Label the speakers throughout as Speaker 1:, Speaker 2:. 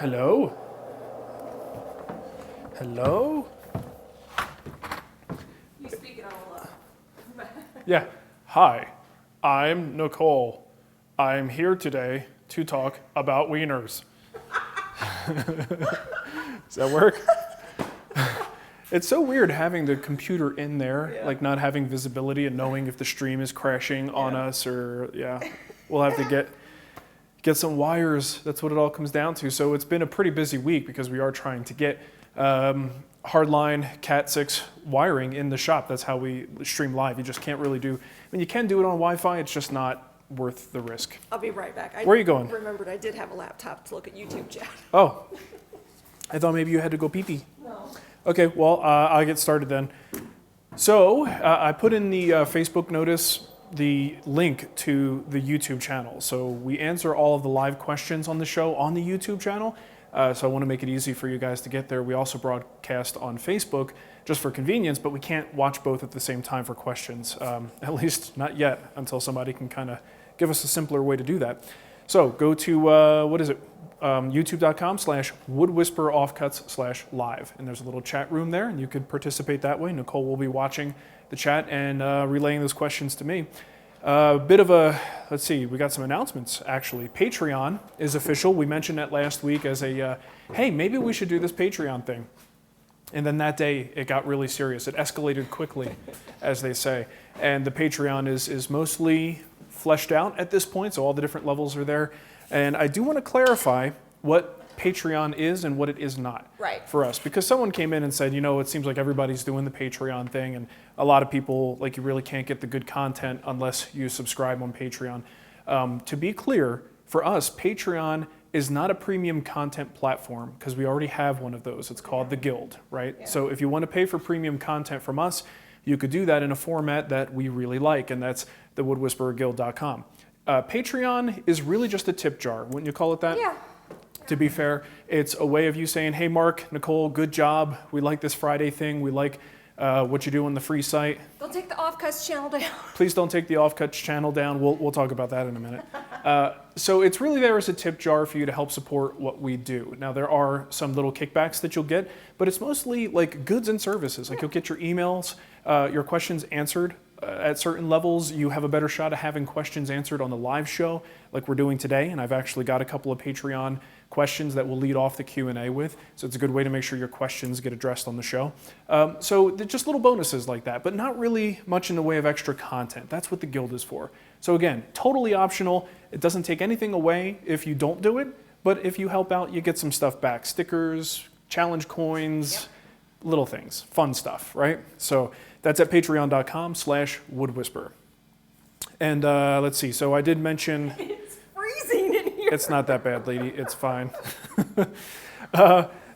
Speaker 1: Hello? Hello?
Speaker 2: You speak it all up.
Speaker 1: Yeah. Hi, I'm Nicole. I'm here today to talk about wieners. Does that work? It's so weird having the computer in there, like not having visibility and knowing if the stream is crashing on us or, we'll have to get some wires. That's what it all comes down to. So it's been a pretty busy week because we are trying to get hardline Cat 6 wiring in the shop. That's how we stream live. You just can't really do, I mean, you can do it on Wi-Fi, it's just not worth the risk.
Speaker 2: I'll be right back.
Speaker 1: Where are you going?
Speaker 2: I remembered I did have a laptop to look at YouTube chat.
Speaker 1: Oh, I thought maybe you had to go pee-pee.
Speaker 2: No.
Speaker 1: Okay, well, I'll get started then. So I put in the Facebook notice the link to the YouTube channel. So we answer all of the live questions on the show on the YouTube channel. So I want to make it easy for you guys to get there. We also broadcast on Facebook just for convenience, but we can't watch both at the same time for questions, at least not yet, until somebody can kind of give us a simpler way to do that. So go to, youtube.com/woodwhisperoffcuts/live. And there's a little chat room there, and you could participate that way. Nicole will be watching the chat and relaying those questions to me. Bit of a, let's see, we got some announcements actually. Patreon is official. We mentioned that last week as a, hey, maybe we should do this Patreon thing. And then that day it got really serious. It escalated quickly, as they say. And the Patreon is mostly fleshed out at this point, so all the different levels are there. And I do want to clarify what Patreon is and what it is not for us. Because someone came in and said, you know, it seems like everybody's doing the Patreon thing, and a lot of people, like, you really can't get the good content unless you subscribe on Patreon. To be clear, for us, Patreon is not a premium content platform because we already have one of those. It's called the Guild, right? Yeah. So if you want to pay for premium content from us, you could do that in a format that we really like, and that's the woodwhispererguild.com. Patreon is really just a tip jar. Wouldn't you call it that?
Speaker 2: Yeah.
Speaker 1: To be fair, it's a way of you saying, hey, Mark, Nicole, good job. We like this Friday thing. We like what you do on the free site.
Speaker 2: Don't take the Offcuts channel down.
Speaker 1: Please don't take the Offcuts channel down. We'll talk about that in a minute. So it's really there as a tip jar for you to help support what we do. Now, there are some little kickbacks that you'll get, but it's mostly like goods and services. Like you'll get your emails, your questions answered. At certain levels, you have a better shot of having questions answered on the live show like we're doing today, and I've actually got a couple of Patreon questions that we'll lead off the Q&A with, so it's a good way to make sure your questions get addressed on the show. So they're just little bonuses like that, but not really much in the way of extra content. That's what the Guild is for. So again, totally optional. It doesn't take anything away if you don't do it, but if you help out, you get some stuff back. Stickers, challenge coins, little things, fun stuff, right? So that's at patreon.com/woodwhisper. And let's see, so I did mention...
Speaker 2: It's freezing in here.
Speaker 1: It's not that bad, lady, it's fine.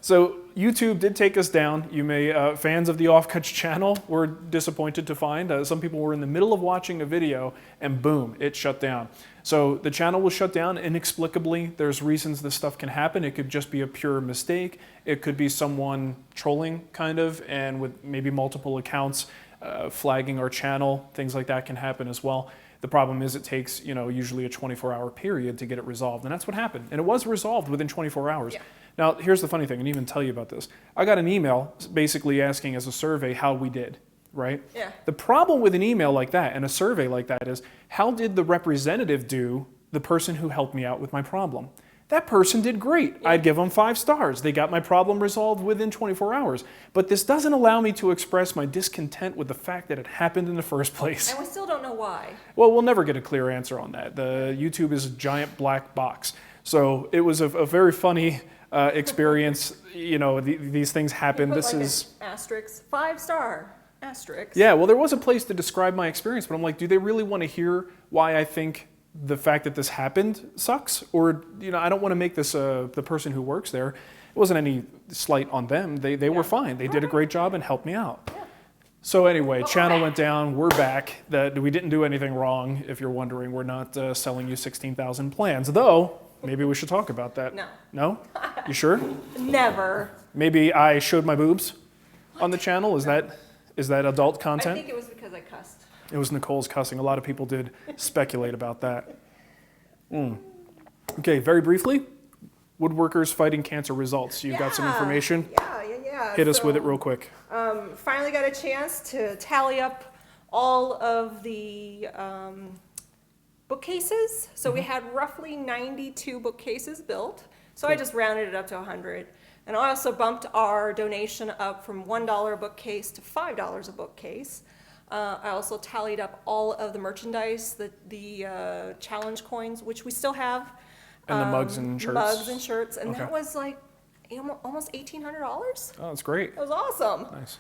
Speaker 1: So YouTube did take us down. You may, fans of the Offcuts channel were disappointed to find. Some people were in the middle of watching a video and boom, it shut down. So the channel was shut down inexplicably. There's reasons this stuff can happen. It could just be a pure mistake. It could be someone trolling kind of, and with maybe multiple accounts flagging our channel. Things like that can happen as well. The problem is it takes, you know, usually a 24-hour period to get it resolved, and that's what happened. And it was resolved within 24 hours. Yeah. Now, here's the funny thing, I didn't even tell you about this. I got an email basically asking as a survey how we did, right? Yeah. The problem with an email like that and a survey like that is, how did the representative do, the person who helped me out with my problem? That person did great. Yeah. I'd give them 5 stars. They got my problem resolved within 24 hours. But this doesn't allow me to express my discontent with the fact that it happened in the first place.
Speaker 2: And we still don't know why.
Speaker 1: Well, we'll never get a clear answer on that. The YouTube is a giant black box. So it was a very funny experience. You know, these things happen.
Speaker 2: This
Speaker 1: like
Speaker 2: is asterisk 5-star asterisk.
Speaker 1: Yeah, well, there was a place to describe my experience, but I'm like, do they really want to hear why I think the fact that this happened sucks? Or, you know, I don't want to make this the person who works there. It wasn't any slight on them. They were fine. They did a great job and helped me out. Yeah. So anyway, channel went down. We're back. We didn't do anything wrong. If you're wondering, we're not selling you 16,000 plans, though. Maybe we should talk about that.
Speaker 2: No.
Speaker 1: No? You sure?
Speaker 2: Never.
Speaker 1: Maybe I showed my boobs on the channel. Is that adult content?
Speaker 2: I think it was because I cussed.
Speaker 1: It was Nicole's cussing. A lot of people did speculate about that. Okay, very briefly, Woodworkers Fighting Cancer results. You've got some information?
Speaker 2: Yeah.
Speaker 1: Hit us with it real quick.
Speaker 2: Finally got a chance to tally up all of the bookcases. So we had roughly 92 bookcases built. So I just rounded it up to 100. And I also bumped our donation up from $1 a bookcase to $5 a bookcase. I also tallied up all of the merchandise, the challenge coins, which we still have.
Speaker 1: And the mugs and shirts?
Speaker 2: Mugs and shirts. And
Speaker 1: Okay.
Speaker 2: that was like almost $1,800.
Speaker 1: Oh, that's great.
Speaker 2: That was awesome.
Speaker 1: Nice.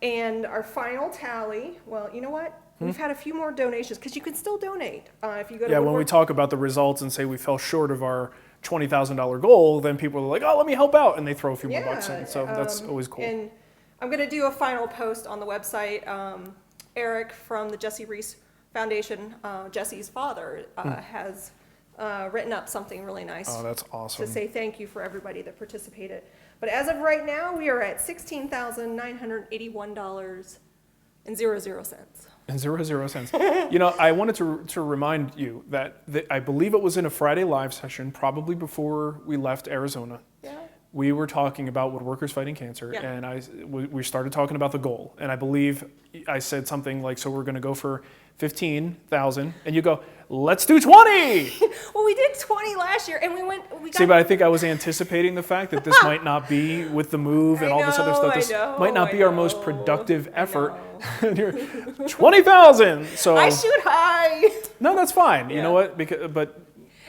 Speaker 2: And our final tally, well, you know what? We've had a few more donations because you can still donate if you go to
Speaker 1: Yeah, when we talk about the results and say we fell short of our $20,000 goal, then people are like, oh, let me help out, and they throw a few more bucks in. So that's always cool.
Speaker 2: And I'm going to do a final post on the website. Eric from the Jesse Reese Foundation, Jesse's father, has written up something really nice.
Speaker 1: Oh, that's awesome.
Speaker 2: To say thank you for everybody that participated. But as of right now, we are at $16,981.00. And 0 cents.
Speaker 1: You know, I wanted to remind you that I believe it was in a Friday live session, probably before we left Arizona.
Speaker 2: Yeah.
Speaker 1: We were talking about Woodworkers Fighting Cancer,
Speaker 2: Yeah.
Speaker 1: and we started talking about the goal. And I believe I said something like, so we're going to go for 15,000, and you go, let's do 20.
Speaker 2: Well, we did 20 last year, and we got.
Speaker 1: See, but I think I was anticipating the fact that this might not be with the move and all this other stuff. This might not be our most productive effort. 20,000. So
Speaker 2: I shoot high.
Speaker 1: No, that's fine. You
Speaker 2: Yeah.
Speaker 1: know what?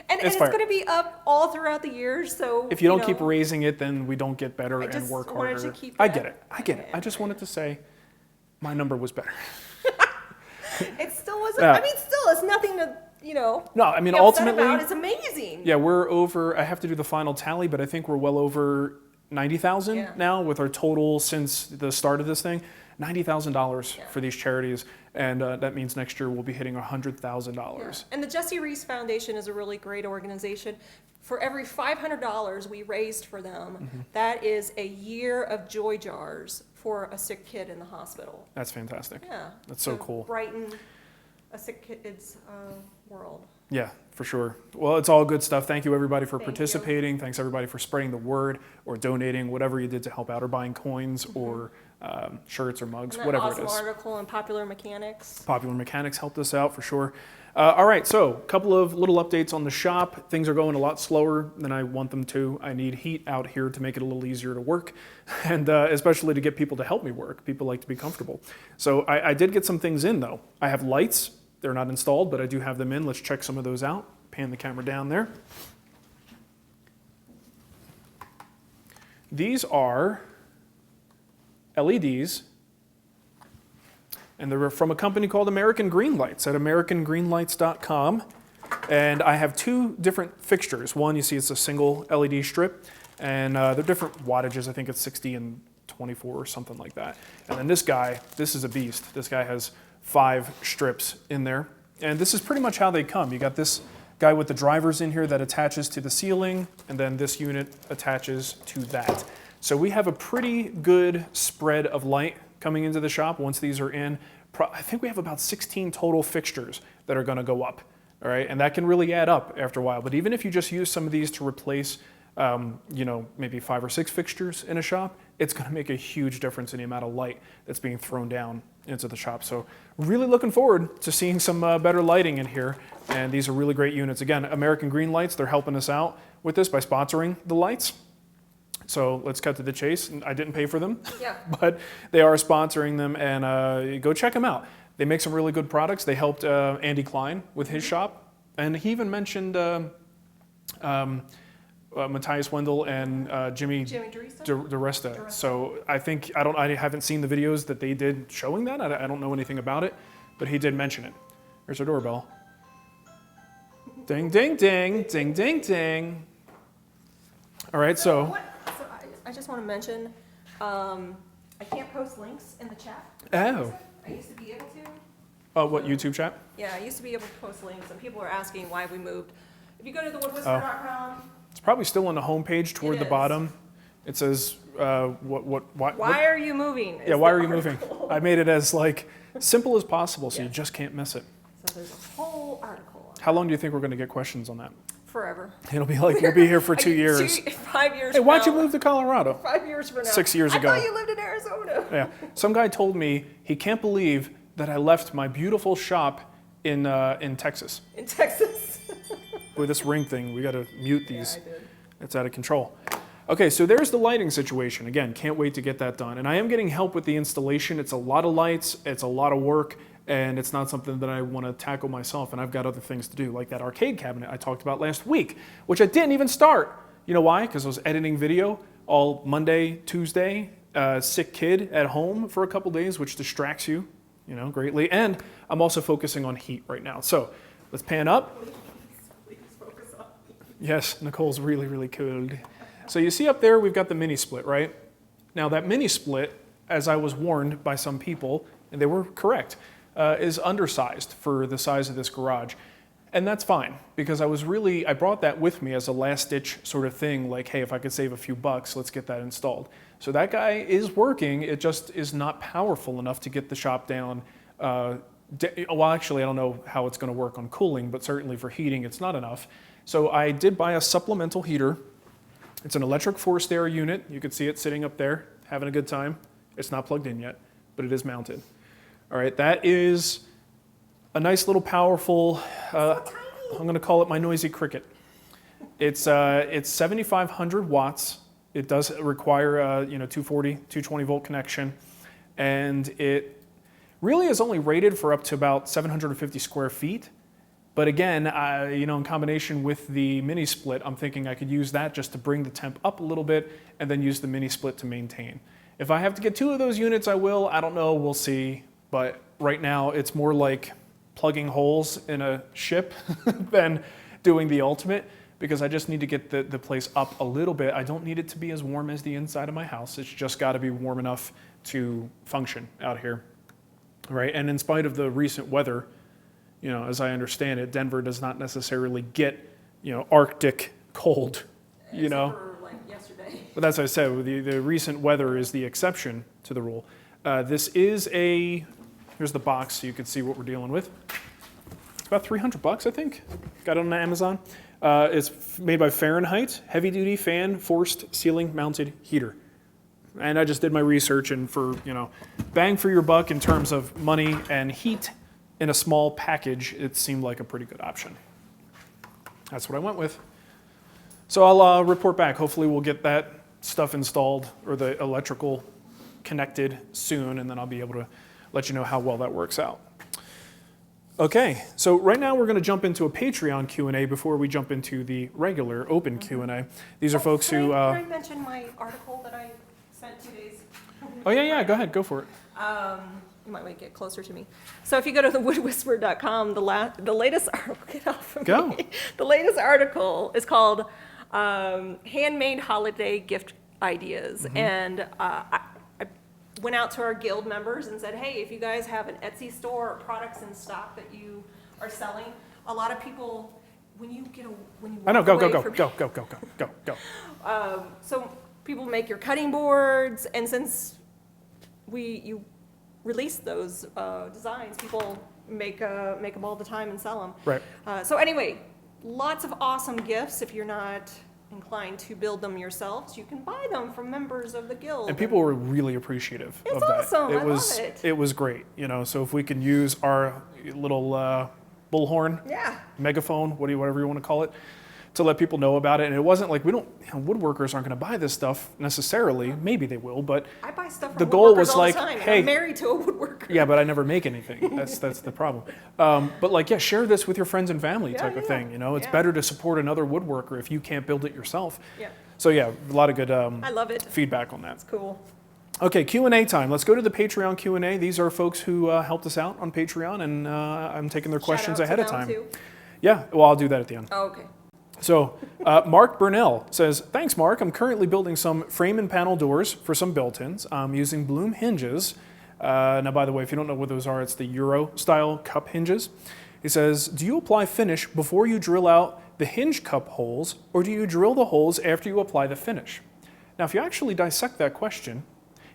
Speaker 2: And it's
Speaker 1: fair.
Speaker 2: going to be up all throughout the year. So
Speaker 1: If you don't keep raising it, then we don't get better and
Speaker 2: just
Speaker 1: work
Speaker 2: wanted
Speaker 1: harder.
Speaker 2: to keep
Speaker 1: I
Speaker 2: that.
Speaker 1: get it. I just wanted to say my number was better.
Speaker 2: It still wasn't.
Speaker 1: Yeah.
Speaker 2: I mean, still, it's nothing to
Speaker 1: No, I mean
Speaker 2: be upset
Speaker 1: ultimately,
Speaker 2: about. It's amazing.
Speaker 1: yeah, we're over. I have to do the final tally, but I think we're well over 90,000
Speaker 2: Yeah.
Speaker 1: now with our total since the start of this thing. $90,000 for these charities, and that means next year we'll be hitting $100,000.
Speaker 2: And the Jesse Reese Foundation is a really great organization. For every $500 we raised for them, that is a year of joy jars for a sick kid in the hospital.
Speaker 1: That's fantastic.
Speaker 2: Yeah.
Speaker 1: That's so
Speaker 2: to
Speaker 1: cool.
Speaker 2: Brighten a sick kid's world.
Speaker 1: Yeah, for sure. Well, it's all good stuff. Thank you, everybody, for
Speaker 2: Thank you.
Speaker 1: participating. Thanks, everybody, for spreading the word or donating, whatever you did to help out, or buying coins or shirts or mugs,
Speaker 2: And that
Speaker 1: whatever
Speaker 2: awesome
Speaker 1: it is.
Speaker 2: article in Popular Mechanics.
Speaker 1: Popular Mechanics helped us out for sure. All right, so a couple of little updates on the shop. Things are going a lot slower than I want them to. I need heat out here to make it a little easier to work, and especially to get people to help me work. People like to be comfortable. So I did get some things in, though. I have lights. They're not installed, but I do have them in. Let's check some of those out. Pan the camera down there. These are LEDs, and they're from a company called American Greene Lights at americangreenlights.com. And I have two different fixtures. One, you see it's a single LED strip, and they're different wattages. I think it's 60 and 24 or something like that. And then this guy, this is a beast. This guy has 5 strips in there. And this is pretty much how they come. You got this guy with the drivers in here that attaches to the ceiling, and then this unit attaches to that. So we have a pretty good spread of light coming into the shop once these are in. I think we have about 16 total fixtures that are going to go up. All right, and that can really add up after a while. But even if you just use some of these to replace, maybe 5 or 6 fixtures in a shop, it's going to make a huge difference in the amount of light that's being thrown down into the shop. So really looking forward to seeing some better lighting in here. And these are really great units. Again, American Greene Lights, they're helping us out with this by sponsoring the lights. So let's cut to the chase. I didn't pay for them, but they are sponsoring them, and go check them out. They make some really good products. They helped Andy Klein with his shop, and he even mentioned Matthias Wendell and Jimmy DeResta. So I haven't seen the videos that they did showing that. I don't know anything about it, but he did mention it. There's our doorbell. Ding, ding, ding, ding, ding, ding. All right, so
Speaker 2: I just want to mention, I can't post links in the chat.
Speaker 1: Oh.
Speaker 2: I used to be able to.
Speaker 1: Oh, what, YouTube chat?
Speaker 2: Yeah, I used to be able to post links, and people are asking why we moved. If you go to thewoodwhisperer.com.
Speaker 1: It's probably still on the homepage toward the
Speaker 2: is.
Speaker 1: bottom. It says, why
Speaker 2: Why are you moving?
Speaker 1: Yeah, why are you moving? I made it as simple as possible, so you just can't miss it.
Speaker 2: So there's a whole article on
Speaker 1: How long do you think we're going to get questions on that?
Speaker 2: forever.
Speaker 1: It'll be like we'll be here for 2 years.
Speaker 2: 5 years.
Speaker 1: Hey,
Speaker 2: from
Speaker 1: why'd you
Speaker 2: now.
Speaker 1: move to Colorado?
Speaker 2: 5 years from now.
Speaker 1: 6 years ago.
Speaker 2: I thought you lived in Arizona.
Speaker 1: Yeah. Some guy told me he can't believe that I left my beautiful shop in Texas.
Speaker 2: In Texas.
Speaker 1: With this ring thing, we got to mute these.
Speaker 2: Yeah, I did.
Speaker 1: It's out of control. Okay, so there's the lighting situation. Again, can't wait to get that done. And I am getting help with the installation. It's a lot of lights, it's a lot of work, and it's not something that I want to tackle myself, and I've got other things to do, like that arcade cabinet I talked about last week, which I didn't even start. You know why? Because I was editing video all Monday, Tuesday, sick kid at home for a couple days, which distracts you, greatly. And I'm also focusing on heat right now. So let's pan up.
Speaker 2: Please focus on me.
Speaker 1: Yes, Nicole's really, really cold. So you see up there, we've got the mini split, right? Now that mini split, as I was warned by some people, and they were correct, is undersized for the size of this garage. And that's fine, because I brought that with me as a last ditch sort of thing, like, hey, if I could save a few bucks, let's get that installed. So that guy is working, it just is not powerful enough to get the shop down. Well, actually, I don't know how it's gonna work on cooling, but certainly for heating, it's not enough. So I did buy a supplemental heater. It's an electric forced air unit. You can see it sitting up there, having a good time. It's not plugged in yet, but it is mounted. All right, that is a nice little powerful, I'm gonna call it my noisy cricket. It's 7,500 watts. It does require a 240, 220 volt connection. And it really is only rated for up to about 750 square feet. But again, in combination with the mini split, I'm thinking I could use that just to bring the temp up a little bit and then use the mini split to maintain. If I have to get 2 of those units, I will. I don't know, we'll see. But right now, it's more like plugging holes in a ship than doing the ultimate, because I just need to get the place up a little bit. I don't need it to be as warm as the inside of my house. It's just got to be warm enough to function out here, right? And in spite of the recent weather, as I understand it, Denver does not necessarily get, Arctic cold,
Speaker 2: Except for, like, yesterday.
Speaker 1: But that's what I said, the recent weather is the exception to the rule. This is here's the box so you can see what we're dealing with. It's about $300, I think. Got it on Amazon. It's made by Fahrenheit, heavy duty fan, forced ceiling mounted heater. And I just did my research, and for, bang for your buck in terms of money and heat, in a small package, it seemed like a pretty good option. That's what I went with. So I'll report back. Hopefully we'll get that stuff installed, or the electrical connected soon, and then I'll be able to let you know how well that works out. Okay, so right now we're going to jump into a Patreon Q&A before we jump into the regular open Q&A. These are folks who...
Speaker 2: Can I mention my article that I sent 2 days?
Speaker 1: Oh yeah, go ahead, go for it.
Speaker 2: You might want to get closer to me. So if you go to thewoodwhisperer.com, the latest article, get off of
Speaker 1: Go.
Speaker 2: me. The latest article is called Handmade Holiday Gift Ideas. Mm-hmm. And I went out to our guild members and said, hey, if you guys have an Etsy store or products in stock that you are selling, a lot of people, when you
Speaker 1: I know, go.
Speaker 2: So people make your cutting boards, and since you release those designs, people make them all the time and sell them.
Speaker 1: Right.
Speaker 2: So anyway, lots of awesome gifts. If you're not inclined to build them yourselves, you can buy them from members of the guild.
Speaker 1: And people were really appreciative of that.
Speaker 2: It's awesome. I love it.
Speaker 1: It was great. So if we can use our little bullhorn, megaphone, whatever you want to call it, to let people know about it. And it wasn't like woodworkers aren't going to buy this stuff necessarily. Maybe they will, but
Speaker 2: I buy stuff from
Speaker 1: the goal
Speaker 2: woodworkers
Speaker 1: was
Speaker 2: all
Speaker 1: like,
Speaker 2: the time,
Speaker 1: hey,
Speaker 2: I'm married to a woodworker.
Speaker 1: Yeah, but I never make anything. That's the problem. But share this with your friends and family type of thing. It's better to support another woodworker if you can't build it yourself.
Speaker 2: Yeah.
Speaker 1: So yeah, a lot of good
Speaker 2: I love it.
Speaker 1: feedback on that.
Speaker 2: It's cool.
Speaker 1: Okay, Q&A time. Let's go to the Patreon Q&A. These are folks who helped us out on Patreon, and I'm taking their questions ahead of time.
Speaker 2: Too.
Speaker 1: Yeah, well, I'll do that at the end.
Speaker 2: Oh, okay.
Speaker 1: So Mark Burnell says, thanks, Mark. I'm currently building some frame and panel doors for some built-ins. I'm using Bloom hinges. Now, by the way, if you don't know what those are, it's the Euro-style cup hinges. He says, do you apply finish before you drill out the hinge cup holes, or do you drill the holes after you apply the finish? Now, if you actually dissect that question,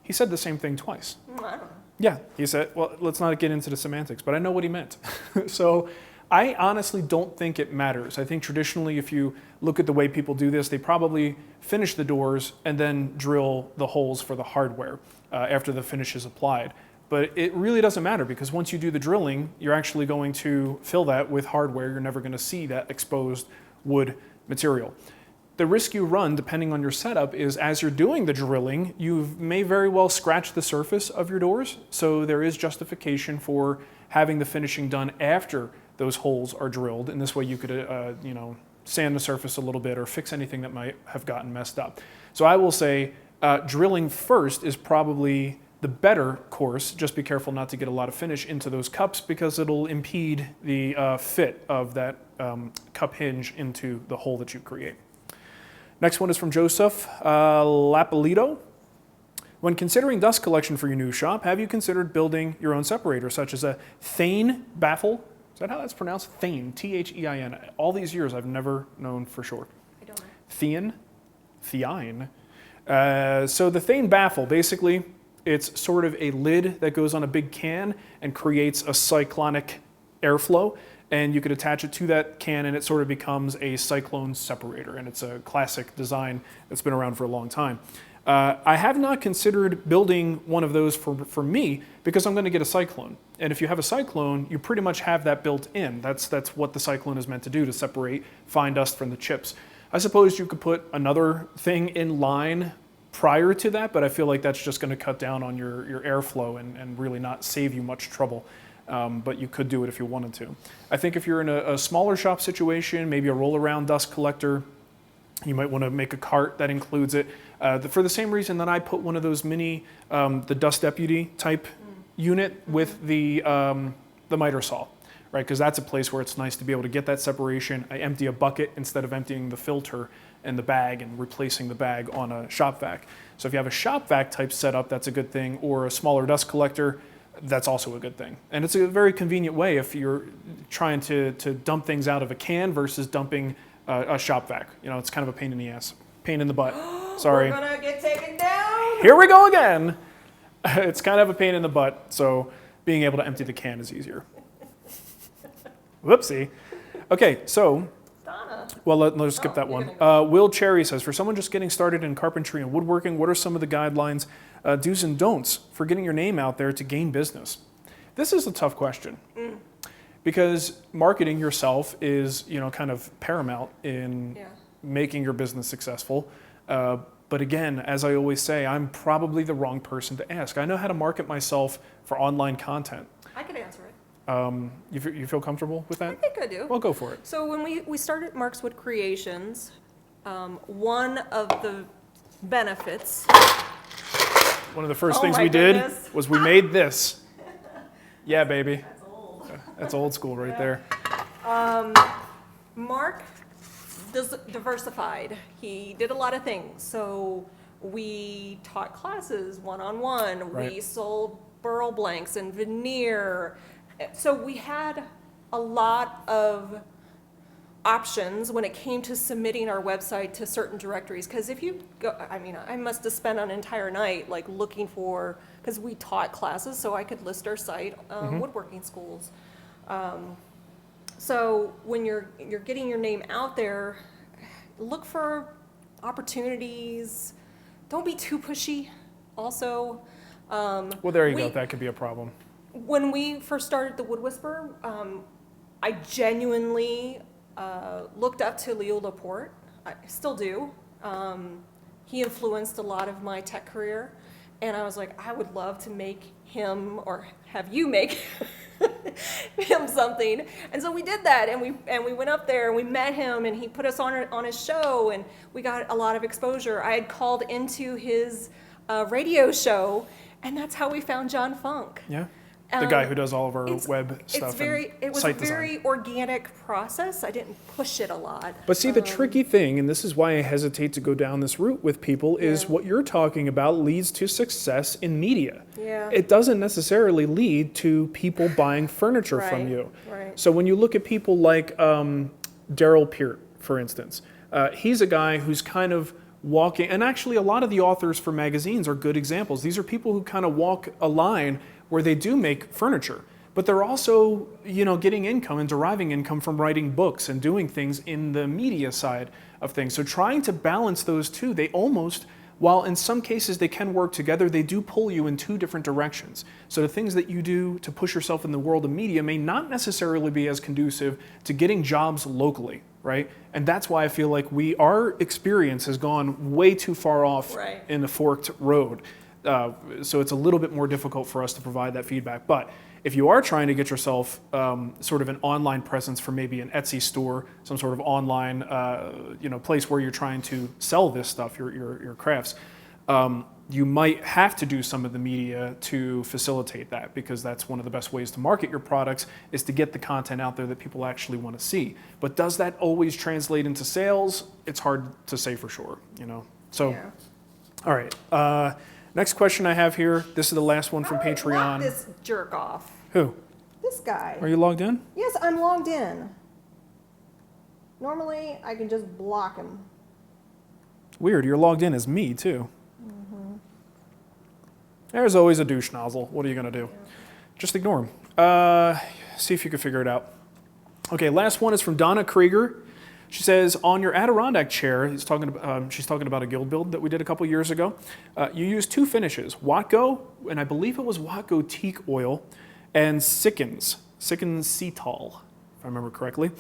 Speaker 1: he said the same thing twice.
Speaker 2: I don't know.
Speaker 1: Yeah, he said, well, let's not get into the semantics, but I know what he meant. So I honestly don't think it matters. I think traditionally, if you look at the way people do this, they probably finish the doors and then drill the holes for the hardware after the finish is applied. But it really doesn't matter, because once you do the drilling, you're actually going to fill that with hardware. You're never going to see that exposed wood material. The risk you run, depending on your setup, is as you're doing the drilling, you may very well scratch the surface of your doors. So there is justification for having the finishing done after those holes are drilled. And this way you could, sand the surface a little bit or fix anything that might have gotten messed up. So I will say drilling first is probably the better course. Just be careful not to get a lot of finish into those cups, because it'll impede the fit of that cup hinge into the hole that you create. Next one is from Joseph Lapalito. When considering dust collection for your new shop, have you considered building your own separator, such as a Thien baffle? Is that how that's pronounced? Thien, T-H-E-I-N. All these years I've never known for short.
Speaker 2: I don't know.
Speaker 1: Thien? So the Thien baffle, basically, it's sort of a lid that goes on a big can and creates a cyclonic airflow. And you could attach it to that can and it sort of becomes a cyclone separator. And it's a classic design that's been around for a long time. I have not considered building one of those for me, because I'm going to get a cyclone. And if you have a cyclone, you pretty much have that built in. That's what the cyclone is meant to do, to separate fine dust from the chips. I suppose you could put another thing in line prior to that, but I feel like that's just going to cut down on your airflow and really not save you much trouble. But you could do it if you wanted to. I think if you're in a smaller shop situation, maybe a roll-around dust collector, you might want to make a cart that includes it. For the same reason that I put one of those mini, the Dust Deputy type unit with the miter saw, right? Because that's a place where it's nice to be able to get that separation. I empty a bucket instead of emptying the filter and the bag and replacing the bag on a shop vac. So if you have a shop vac type setup, that's a good thing, or a smaller dust collector, that's also a good thing. And it's a very convenient way if you're trying to dump things out of a can versus dumping a shop vac. It's kind of a pain in the ass, pain in the butt. Sorry.
Speaker 2: We're gonna get taken down.
Speaker 1: Here we go again. It's kind of a pain in the butt, so being able to empty the can is easier. Whoopsie. Okay, so,
Speaker 2: Donna.
Speaker 1: well, let's skip that one. Will Cherry says, for someone just getting started in carpentry and woodworking, what are some of the guidelines, do's and don'ts for getting your name out there to gain business? This is a tough question, because marketing yourself is, kind of paramount in making your business successful. But again, as I always say, I'm probably the wrong person to ask. I know how to market myself for online content.
Speaker 2: I could answer it.
Speaker 1: You feel comfortable with that?
Speaker 2: I think I do.
Speaker 1: Well, go for it.
Speaker 2: So when we started Marc's Wood Creations, one of the benefits.
Speaker 1: One of the first
Speaker 2: Oh
Speaker 1: things
Speaker 2: my
Speaker 1: we
Speaker 2: goodness.
Speaker 1: did was we made this. Yeah, baby.
Speaker 2: That's old.
Speaker 1: That's old school right there.
Speaker 2: Marc diversified. He did a lot of things. So we taught classes one-on-one.
Speaker 1: Right.
Speaker 2: We sold burl blanks and veneer. So we had a lot of options when it came to submitting our website to certain directories. Because if you go, I must have spent an entire night like looking for, because we taught classes, so I could list our site, woodworking schools. So when you're getting your name out there, look for opportunities. Don't be too pushy. Also,
Speaker 1: Well, there you go. That could be a problem.
Speaker 2: when we first started the Wood Whisperer, I genuinely looked up to Leo Laporte. I still do. He influenced a lot of my tech career, and I was like, I would love to make him, or have you make him something. And so we did that, and we went up there and we met him, and he put us on his show, and we got a lot of exposure. I had called into his radio show, and that's how we found John Funk.
Speaker 1: Yeah. The guy who does all of our web stuff.
Speaker 2: It was a very organic process. I didn't push it a lot.
Speaker 1: But see, the tricky thing, and this is why I hesitate to go down this route with people, is what you're talking about leads to success in media.
Speaker 2: Yeah.
Speaker 1: It doesn't necessarily lead to people buying furniture from you.
Speaker 2: Right.
Speaker 1: So when you look at people like Daryl Peart, for instance, he's a guy who's kind of walking, and actually a lot of the authors for magazines are good examples. These are people who kind of walk a line where they do make furniture, but they're also, getting income and deriving income from writing books and doing things in the media side of things. So trying to balance those two, they almost, while in some cases they can work together, they do pull you in two different directions. So the things that you do to push yourself in the world of media may not necessarily be as conducive to getting jobs locally, right? And that's why I feel like our experience has gone way too far off in a forked road. So it's a little bit more difficult for us to provide that feedback. But if you are trying to get yourself sort of an online presence for maybe an Etsy store, some sort of online place where you're trying to sell this stuff, your crafts, you might have to do some of the media to facilitate that, because that's one of the best ways to market your products, is to get the content out there that people actually want to see. But does that always translate into sales? It's hard to say for sure, So, yeah. All right. Next question I have here. This is the last one from Patreon.
Speaker 2: This jerk off.
Speaker 1: Who?
Speaker 2: This guy.
Speaker 1: Are you logged in?
Speaker 2: Yes, I'm logged in. Normally, I can just block him.
Speaker 1: Weird. You're logged in as me too. Mm-hmm. There's always a douche nozzle. What are you gonna do? Yeah. Just ignore him. See if you can figure it out. Okay. Last one is from Donna Krieger. She says, on your Adirondack chair, she's talking about a guild build that we did a couple years ago. You used two finishes, Watco, and I believe it was Watco teak oil, and Sikken Cetal, if I remember correctly,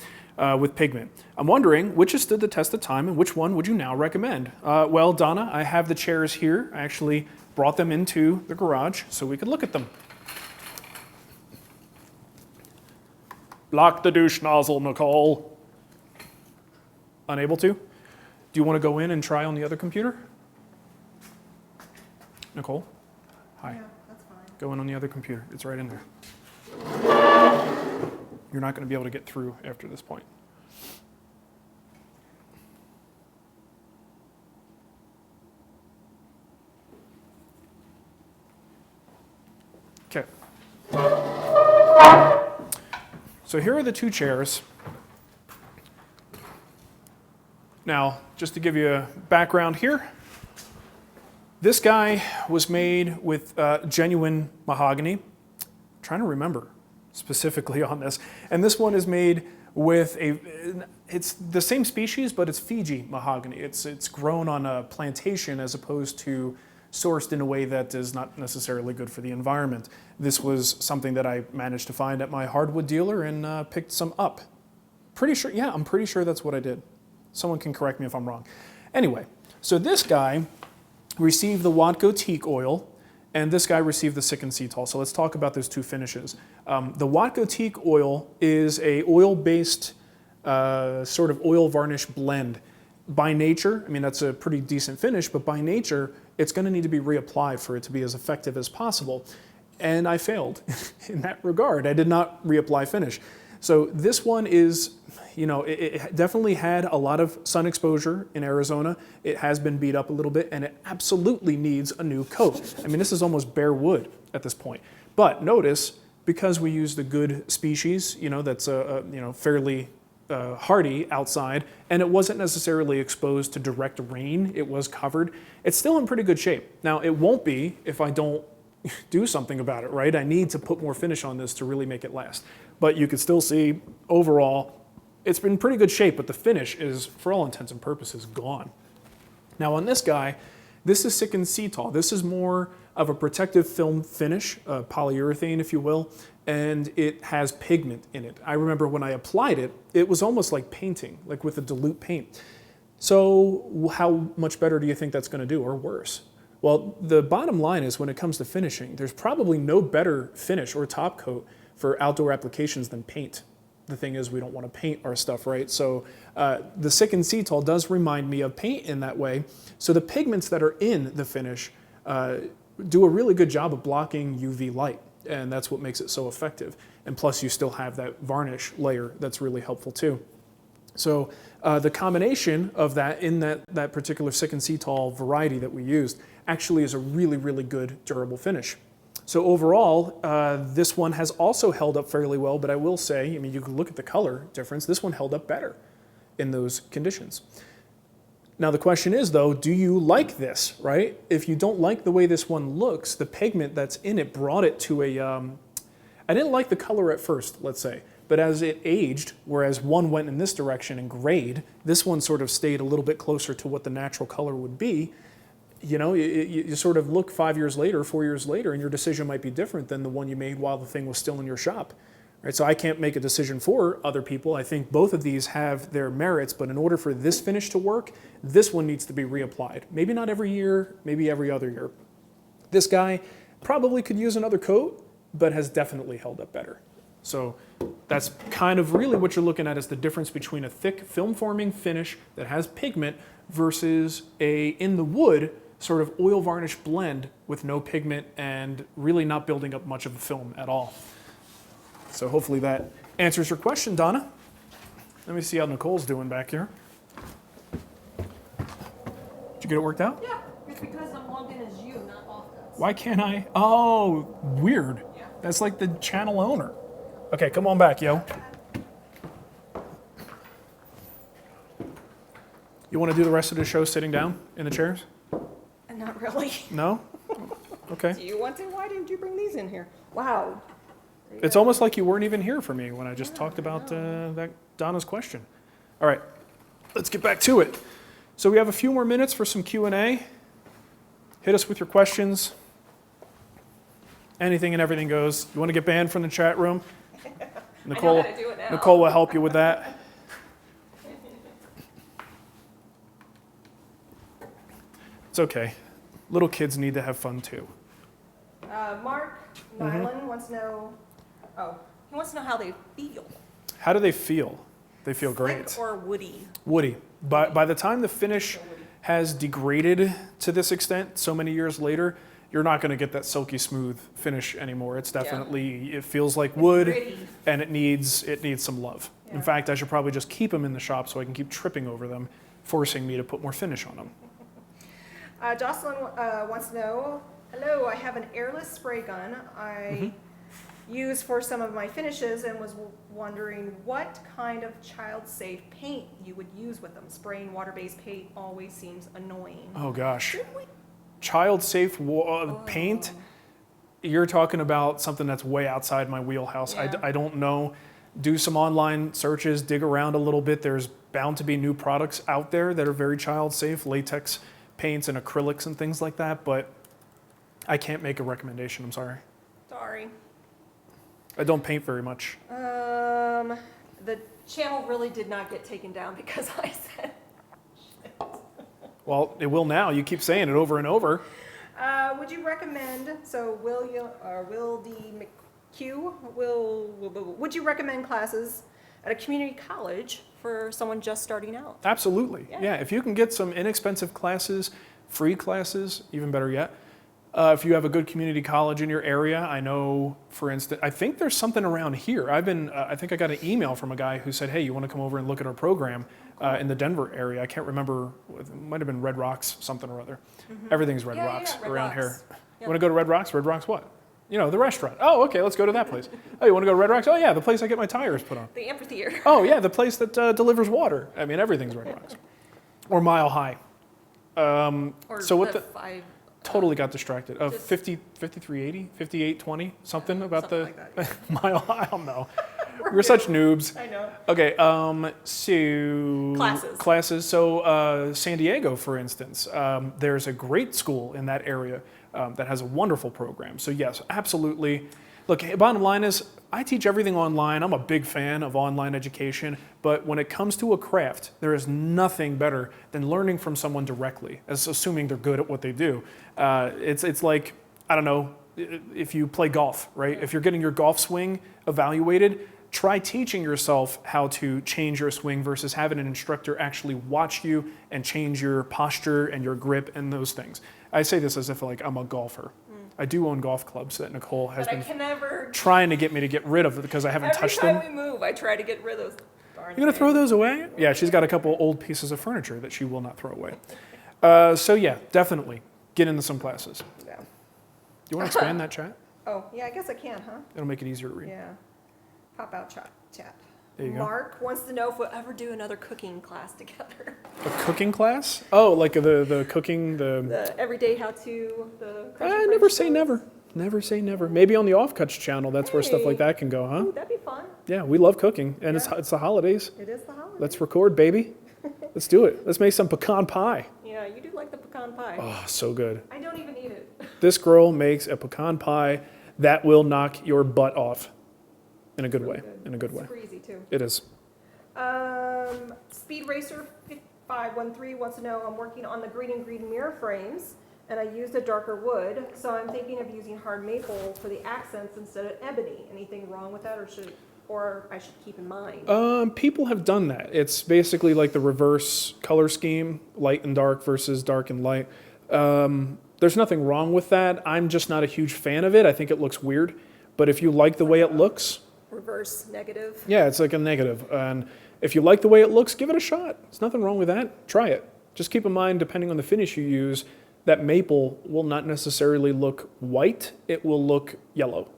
Speaker 1: with pigment. I'm wondering which has stood the test of time and which one would you now recommend? Well, Donna, I have the chairs here. I actually brought them into the garage so we could look at them. Block the douche nozzle, Nicole. Unable to? Do you want to go in and try on the other computer? Nicole? Hi.
Speaker 2: Yeah, that's fine.
Speaker 1: Go in on the other computer. It's right in there. You're not going to be able to get through after this point. Okay. So here are the two chairs. Now, just to give you a background here, this guy was made with genuine mahogany. I'm trying to remember specifically on this. And this one is made with it's the same species, but it's Fiji mahogany. It's grown on a plantation as opposed to sourced in a way that is not necessarily good for the environment. This was something that I managed to find at my hardwood dealer and picked some up. I'm pretty sure that's what I did. Someone can correct me if I'm wrong. Anyway, so this guy received the Watco teak oil, and this guy received the Sikken Cetal. So let's talk about those two finishes. The Watco teak oil is a oil-based sort of oil varnish blend. By nature, I mean, that's a pretty decent finish, but by nature, it's going to need to be reapplied for it to be as effective as possible. And I failed in that regard. I did not reapply finish. So this one is, it definitely had a lot of sun exposure in Arizona. It has been beat up a little bit, and it absolutely needs a new coat. I mean, this is almost bare wood at this point. But notice, because we used a good species, that's fairly hardy outside, and it wasn't necessarily exposed to direct rain. It was covered. It's still in pretty good shape. Now, it won't be if I don't do something about it, right? I need to put more finish on this to really make it last. But you can still see, overall, it's been pretty good shape, but the finish is, for all intents and purposes, gone. Now on this guy, this is Sikken Cetal. This is more of a protective film finish, polyurethane, if you will, and it has pigment in it. I remember when I applied it, it was almost like painting, like with a dilute paint. So how much better do you think that's going to do, or worse? Well, the bottom line is when it comes to finishing, there's probably no better finish or top coat for outdoor applications than paint. The thing is, we don't want to paint our stuff, right? So the Sikken Cetal does remind me of paint in that way. So the pigments that are in the finish do a really good job of blocking UV light, and that's what makes it so effective. And plus, you still have that varnish layer that's really helpful too. So the combination of that in that particular Sikken Cetal variety that we used actually is a really, really good durable finish. So overall, this one has also held up fairly well, but I will say, I mean, you can look at the color difference. This one held up better in those conditions. Now the question is though, do you like this, right? If you don't like the way this one looks, the pigment that's in it brought it to I didn't like the color at first, let's say, but as it aged, whereas one went in this direction and grayed, this one sort of stayed a little bit closer to what the natural color would be. You know, you sort of look 5 years later, 4 years later, and your decision might be different than the one you made while the thing was still in your shop. Right? So I can't make a decision for other people. I think both of these have their merits, but in order for this finish to work, this one needs to be reapplied. Maybe not every year, maybe every other year. This guy probably could use another coat, but has definitely held up better. So that's kind of really what you're looking at is the difference between a thick film forming finish that has pigment versus a in the wood sort of oil varnish blend with no pigment and really not building up much of a film at all. So hopefully that answers your question, Donna. Let me see how Nicole's doing back here. Did you get it worked out?
Speaker 2: Yeah, it's because I'm logged in as you, not Offcuts.
Speaker 1: Why can't I? Oh, weird.
Speaker 2: Yeah.
Speaker 1: That's like the channel owner. Okay, come on back, yo. You want to do the rest of the show sitting down in the chairs?
Speaker 2: Not really.
Speaker 1: No? Okay.
Speaker 2: Do you want to? Why didn't you bring these in here? Wow.
Speaker 1: It's almost like you weren't even here for me when I just talked about that Donna's question. All right, let's get back to it. So we have a few more minutes for some Q&A. Hit us with your questions. Anything and everything goes. You want to get banned from the chat room? Nicole,
Speaker 2: I know how to do it now.
Speaker 1: Nicole will help you with that. It's okay. Little kids need to have fun too.
Speaker 2: Mark Nyland wants to know, he wants to know how they feel.
Speaker 1: How do they feel? They feel great.
Speaker 2: Slick or woody?
Speaker 1: Woody. By the time the finish has degraded to this extent, so many years later, you're not going to get that silky smooth finish anymore. It's definitely, it feels like wood,
Speaker 2: Gritty.
Speaker 1: and it needs some love.
Speaker 2: Yeah.
Speaker 1: In fact, I should probably just keep them in the shop so I can keep tripping over them, forcing me to put more finish on them.
Speaker 2: Jocelyn wants to know, hello, I have an airless spray gun I use for some of my finishes and was wondering what kind of child-safe paint you would use with them. Spraying water-based paint always seems annoying.
Speaker 1: Oh gosh.
Speaker 2: Should we?
Speaker 1: Child-safe paint? You're talking about something that's way outside my wheelhouse.
Speaker 2: Yeah.
Speaker 1: I don't know. Do some online searches, dig around a little bit. There's bound to be new products out there that are very child-safe, latex paints and acrylics and things like that, but I can't make a recommendation, I'm sorry.
Speaker 2: Sorry.
Speaker 1: I don't paint very much.
Speaker 2: The channel really did not get taken down because I said
Speaker 1: Well, it will now. You keep saying it over and over.
Speaker 2: would you recommend, so Will D. McHugh, would you recommend classes at a community college for someone just starting out?
Speaker 1: Absolutely. Yeah, if you can get some inexpensive classes, free classes, even better yet. If you have a good community college in your area, I know, for instance, I think there's something around here. I think I got an email from a guy who said, hey, you want to come over and look at our program in the Denver area. I can't remember, it might have been Red Rocks, something or other. Everything's Red Rocks
Speaker 2: Red
Speaker 1: around
Speaker 2: Rocks.
Speaker 1: here.
Speaker 2: Yeah.
Speaker 1: You want to go to Red Rocks? Red Rocks what? You know, the restaurant. Oh, okay, let's go to that place. Oh, you want to go to Red Rocks? Oh, yeah, the place I get my tires put on.
Speaker 2: The amphitheater.
Speaker 1: Oh, yeah, the place that delivers water. I mean, everything's Red Rocks. Or Mile High.
Speaker 2: Or
Speaker 1: so what
Speaker 2: the
Speaker 1: the...
Speaker 2: five,
Speaker 1: Totally got distracted.
Speaker 2: Just-
Speaker 1: 5380, 5820, something about
Speaker 2: something
Speaker 1: the
Speaker 2: like
Speaker 1: mile. I don't know. We're such noobs.
Speaker 2: I know.
Speaker 1: Okay, so classes. So San Diego, for instance, there's a great school in that area that has a wonderful program. So yes, absolutely. Look, bottom line is, I teach everything online. I'm a big fan of online education, but when it comes to a craft, there is nothing better than learning from someone directly, as assuming they're good at what they do. It's like, I don't know, if you play golf, right? If you're getting your golf swing evaluated, try teaching yourself how to change your swing versus having an instructor actually watch you and change your posture and your grip and those things. I say this as if like I'm a golfer. I do own golf clubs that Nicole has been trying to get me to get rid of because I haven't touched them.
Speaker 2: Every time we move, I try to get rid of those darn
Speaker 1: You're gonna
Speaker 2: things.
Speaker 1: throw those away? Yeah, she's got a couple old pieces of furniture that she will not throw away. So yeah, definitely get into some classes.
Speaker 2: Yeah.
Speaker 1: Do you want to expand that chat?
Speaker 2: Oh, yeah, I guess I can, huh?
Speaker 1: It'll make it easier to read.
Speaker 2: Yeah. Pop out chat.
Speaker 1: There you go.
Speaker 2: Mark wants to know if we'll ever do another cooking class together.
Speaker 1: A cooking class? Oh, like the cooking, the...
Speaker 2: The everyday how-to, the...
Speaker 1: I never say never. Never say never. Maybe on the Offcuts channel, that's where stuff like that can go, huh?
Speaker 2: Ooh, that'd be fun.
Speaker 1: Yeah, we love cooking, and
Speaker 2: Yeah.
Speaker 1: it's the holidays.
Speaker 2: It is the holiday.
Speaker 1: Let's record, baby. Let's do it. Let's make some pecan pie.
Speaker 2: Yeah, you do like the pecan pie.
Speaker 1: Oh, so good.
Speaker 2: I don't even eat it.
Speaker 1: This girl makes a pecan pie that will knock your butt off in a good way. In a good way.
Speaker 2: Super easy too.
Speaker 1: It is.
Speaker 2: Speed Racer 513 wants to know, I'm working on the Greene and Greene mirror frames, and I used a darker wood, so I'm thinking of using hard maple for the accents instead of ebony. Anything wrong with that, or I should keep in mind?
Speaker 1: People have done that. It's basically like the reverse color scheme, light and dark versus dark and light. There's nothing wrong with that. I'm just not a huge fan of it. I think it looks weird. But if you like the way it looks,
Speaker 2: Reverse negative.
Speaker 1: yeah, it's like a negative. And if you like the way it looks, give it a shot. There's nothing wrong with that. Try it. Just keep in mind, depending on the finish you use, that maple will not necessarily look white. It will look yellow.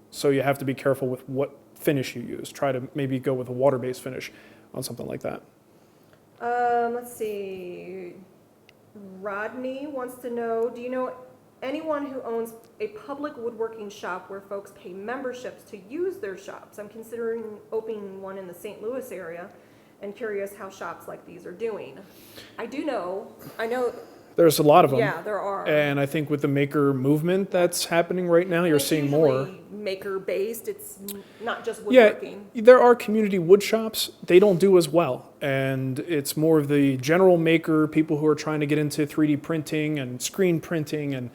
Speaker 1: So you have to be careful with what finish you use. Try to maybe go with a water-based finish on something like that.
Speaker 2: Let's see. Rodney wants to know, do you know anyone who owns a public woodworking shop where folks pay memberships to use their shops? I'm considering opening one in the St. Louis area and curious how shops like these are doing. I know.
Speaker 1: There's a lot of them.
Speaker 2: Yeah, there are.
Speaker 1: And I think with the maker movement that's happening right now, you're
Speaker 2: It's
Speaker 1: seeing more.
Speaker 2: usually maker-based, it's not just
Speaker 1: Yeah,
Speaker 2: woodworking.
Speaker 1: there are community wood shops. They don't do as well. And it's more of the general maker, people who are trying to get into 3D printing and screen printing and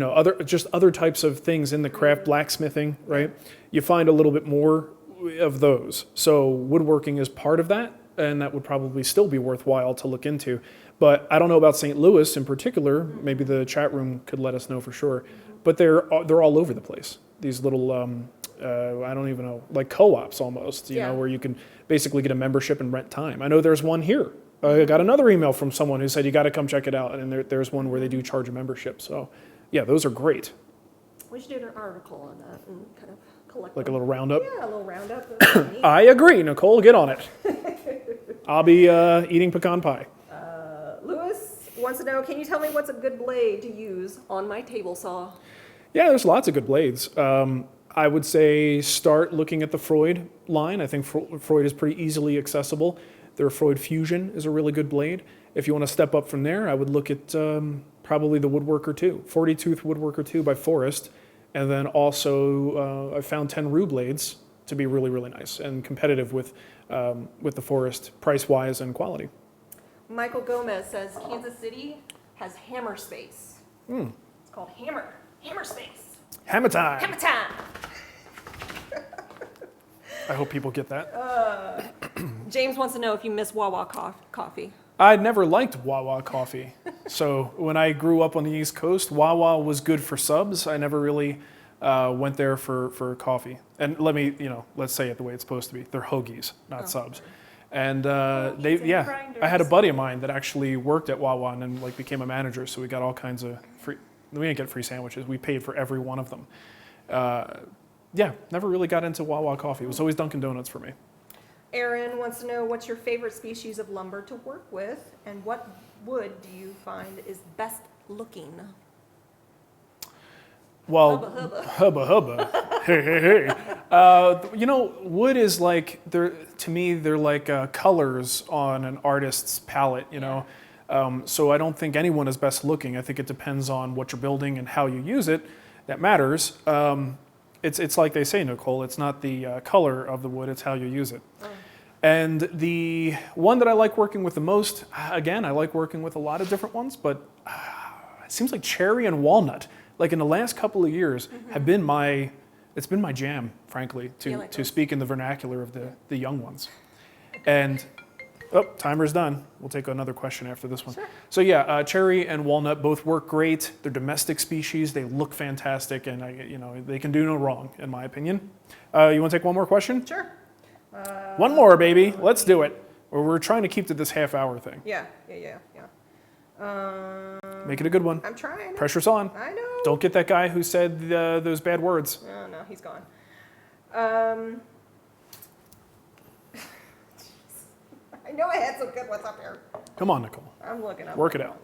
Speaker 1: other types of things in the craft, blacksmithing, right? You find a little bit more of those. So woodworking is part of that, and that would probably still be worthwhile to look into. But I don't know about St. Louis in particular. Maybe the chat room could let us know for sure. But they're all over the place. These little, I don't even know, like co-ops almost, you know, where you can basically get a membership and rent time. I know there's one here. I got another email from someone who said, you got to come check it out. And there's one where they do charge a membership. So yeah, those are great.
Speaker 2: We should do an article on that and kind of collect
Speaker 1: Like a
Speaker 2: them.
Speaker 1: little roundup.
Speaker 2: Yeah, a little roundup.
Speaker 1: I agree, Nicole, get on it. I'll be eating pecan pie.
Speaker 2: Lewis wants to know, can you tell me what's a good blade to use on my table saw?
Speaker 1: Yeah, there's lots of good blades. I would say start looking at the Freud line. I think Freud is pretty easily accessible. Their Freud Fusion is a really good blade. If you want to step up from there, I would look at probably the Woodworker 2, 40-tooth Woodworker 2 by Forrest. And then also I found 10 Rue blades to be really, really nice and competitive with the Forrest price-wise and quality.
Speaker 2: Michael Gomez says Kansas City has hammer space. It's called hammer space.
Speaker 1: Hammer time.
Speaker 2: Hammer time.
Speaker 1: I hope people get that.
Speaker 2: James wants to know if you miss Wawa coffee.
Speaker 1: I never liked Wawa coffee. So when I grew up on the East Coast, Wawa was good for subs. I never really went there for coffee. And let's say it the way it's supposed to be. They're hoagies, not subs. And I had a buddy of mine that actually worked at Wawa and then became a manager. So we got all kinds of free. We didn't get free sandwiches. We paid for every one of them. Never really got into Wawa coffee. It was always Dunkin' Donuts for me.
Speaker 2: Aaron wants to know what's your favorite species of lumber to work with, and what wood do you find is best looking?
Speaker 1: Well,
Speaker 2: Hubba.
Speaker 1: hubba. Hey. Wood is to me, they're like colors on an artist's palette, So I don't think anyone is best looking. I think it depends on what you're building and how you use it. That matters. It's like they say, Nicole, it's not the color of the wood, it's how you use it. And the one that I like working with the most, again, I like working with a lot of different ones, but it seems like cherry and walnut, in the last couple of years, it's been my jam, frankly, to speak in the vernacular of the young ones. And, timer's done. We'll take another question after this one.
Speaker 2: Sure.
Speaker 1: So yeah, cherry and walnut both work great. They're domestic species. They look fantastic, and they can do no wrong, in my opinion. You want to take one more question?
Speaker 2: Sure.
Speaker 1: One more, baby. Let's do it. We're trying to keep to this half-hour thing.
Speaker 2: Yeah.
Speaker 1: Make it a good one.
Speaker 2: I'm trying.
Speaker 1: Pressure's on.
Speaker 2: I know.
Speaker 1: Don't get that guy who said those bad words.
Speaker 2: Oh, no, he's gone. I know I had some good ones up here.
Speaker 1: Come on, Nicole.
Speaker 2: I'm looking.
Speaker 1: Work it out.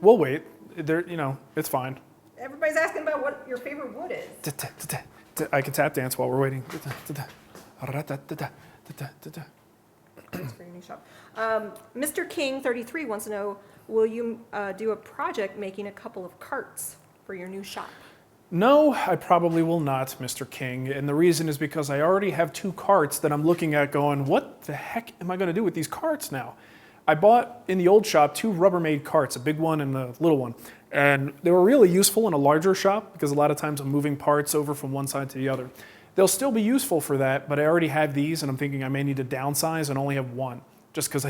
Speaker 1: We'll wait. There, you know, it's fine.
Speaker 2: Everybody's asking about what your favorite wood is.
Speaker 1: I can tap dance while we're waiting.
Speaker 2: That's for your new shop. Mr. King 33 wants to know, will you do a project making a couple of carts for your new shop?
Speaker 1: No, I probably will not, Mr. King. And the reason is because I already have 2 carts that I'm looking at going, what the heck am I going to do with these carts now? I bought in the old shop 2 Rubbermaid carts, a big one and a little one. And they were really useful in a larger shop because a lot of times I'm moving parts over from one side to the other. They'll still be useful for that, but I already have these and I'm thinking I may need to downsize and only have 1. Just because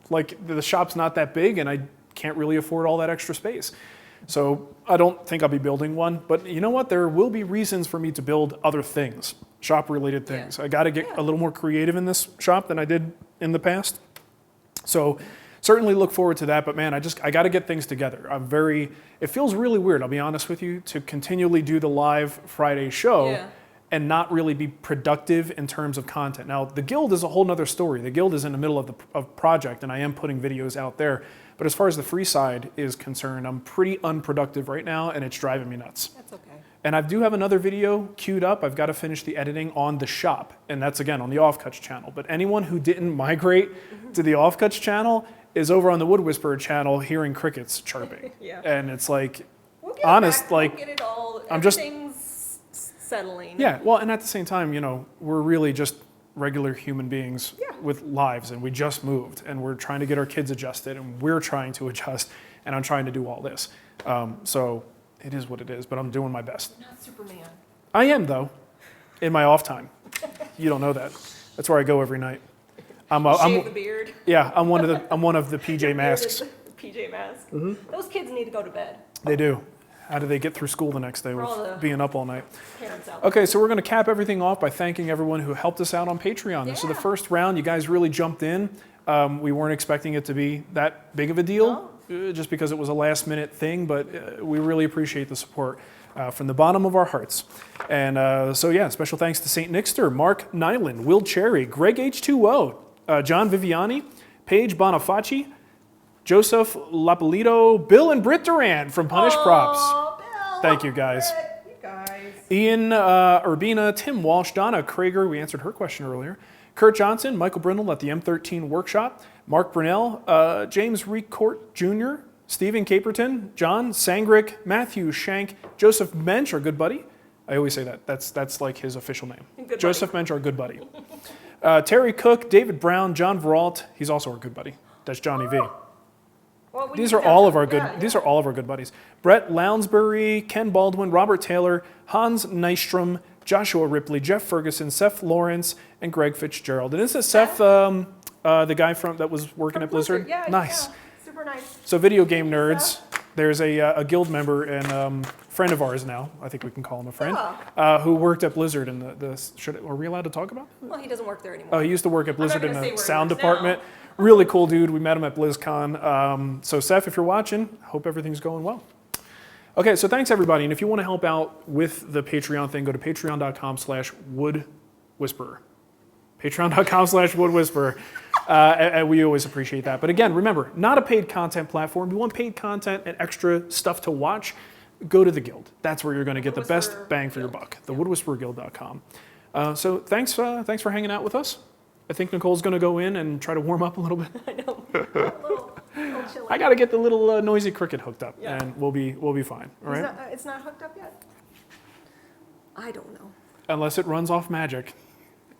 Speaker 1: like the shop's not that big and I can't really afford all that extra space. So I don't think I'll be building one, but you know what? There will be reasons for me to build other things, shop-related things.
Speaker 2: Yeah.
Speaker 1: I got to get a little more creative in this shop than I did in the past. So certainly look forward to that, but man, I got to get things together. It feels really weird, I'll be honest with you, to continually do the live Friday show and not really be productive in terms of content. Now, the Guild is a whole nother story. The Guild is in the middle of project, and I am putting videos out there. But as far as the free side is concerned, I'm pretty unproductive right now, and it's driving me nuts.
Speaker 2: That's okay.
Speaker 1: And I do have another video queued up. I've got to finish the editing on the shop, and that's, again, on the Offcuts channel. But anyone who didn't migrate to the Offcuts channel is over on the Wood Whisperer channel hearing crickets chirping. And it's like,
Speaker 2: we'll get
Speaker 1: honest,
Speaker 2: back.
Speaker 1: like,
Speaker 2: we'll get it all.
Speaker 1: I'm just...
Speaker 2: settling.
Speaker 1: Yeah, well, and at the same time, you know, we're really just regular human beings with lives, and we just moved, and we're trying to get our kids adjusted, and we're trying to adjust, and I'm trying to do all this. So it is what it is, but I'm doing my best.
Speaker 2: Not Superman.
Speaker 1: I am, though, in my off time. You don't know that. That's where I go every night.
Speaker 2: Shave the beard.
Speaker 1: Yeah, I'm one of the PJ Masks.
Speaker 2: PJ Masks. Those kids need to go to bed.
Speaker 1: They do. How do they get through school the next day with being up all night?
Speaker 2: Parents out.
Speaker 1: Okay, so we're going to cap everything off by thanking everyone who helped us out on Patreon. This is the first round. You guys really jumped in. We weren't expecting it to be that big of a deal, just because it was a last-minute thing, but we really appreciate the support from the bottom of our hearts. And so, yeah, special thanks to St. Nixter, Mark Nyland, Will Cherry, Greg H2O, John Viviani, Paige Bonifaci, Joseph Lapolito, Bill and Britt Duran from Punish Props.
Speaker 2: Bill,
Speaker 1: Thank you, guys.
Speaker 2: You guys.
Speaker 1: Ian Urbina, Tim Walsh, Donna Krager, we answered her question earlier. Kurt Johnson, Michael Brindle at the M13 Workshop, Mark Brunell, James Recourt Jr., Stephen Caperton, John Sangrick, Matthew Shank, Joseph Mensch, our good buddy. I always say that. That's like his official name.
Speaker 2: Good
Speaker 1: Joseph
Speaker 2: buddy.
Speaker 1: Mensch, our good buddy. Terry Cook, David Brown, John Veralt. He's also our good buddy. That's Johnny V.
Speaker 2: Well,
Speaker 1: These are all of our good. These are all of our good buddies. Brett Lounsbury, Ken Baldwin, Robert Taylor, Hans Nystrom, Joshua Ripley, Jeff Ferguson, Seth Lawrence, and Greg Fitzgerald. And isn't Seth the guy that was working at Blizzard?
Speaker 2: Yeah,
Speaker 1: nice.
Speaker 2: Yeah. Super nice.
Speaker 1: So video game nerds. There's a guild member and friend of ours now. I think we can call him a friend. Who worked at Blizzard in are we allowed to talk about it?
Speaker 2: Well, he doesn't work there anymore.
Speaker 1: Oh, he used to work at Blizzard in the sound
Speaker 2: works
Speaker 1: department. Really cool dude. We met him at BlizzCon. So Seth, if you're watching, hope everything's going well. Okay, so thanks everybody. And if you want to help out with the Patreon thing, go to patreon.com/woodwhisperer. Patreon.com/woodwhisperer. And we always appreciate that. But again, remember, not a paid content platform. You want paid content and extra stuff to watch, go to the Guild. That's where you're going to get the best bang for your buck. The woodwhispererguild.com. So thanks for hanging out with us. I think Nicole's going to go in and try to warm up a little bit.
Speaker 2: I know. A little chilly.
Speaker 1: I got to get the little noisy cricket hooked up, and we'll be fine. All right.
Speaker 2: It's not hooked up yet. I don't know.
Speaker 1: Unless it runs off magic,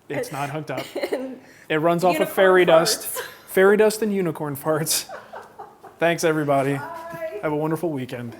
Speaker 1: it's not hooked up. It runs off of fairy dust, and unicorn farts. Thanks everybody.
Speaker 2: Bye.
Speaker 1: Have a wonderful weekend.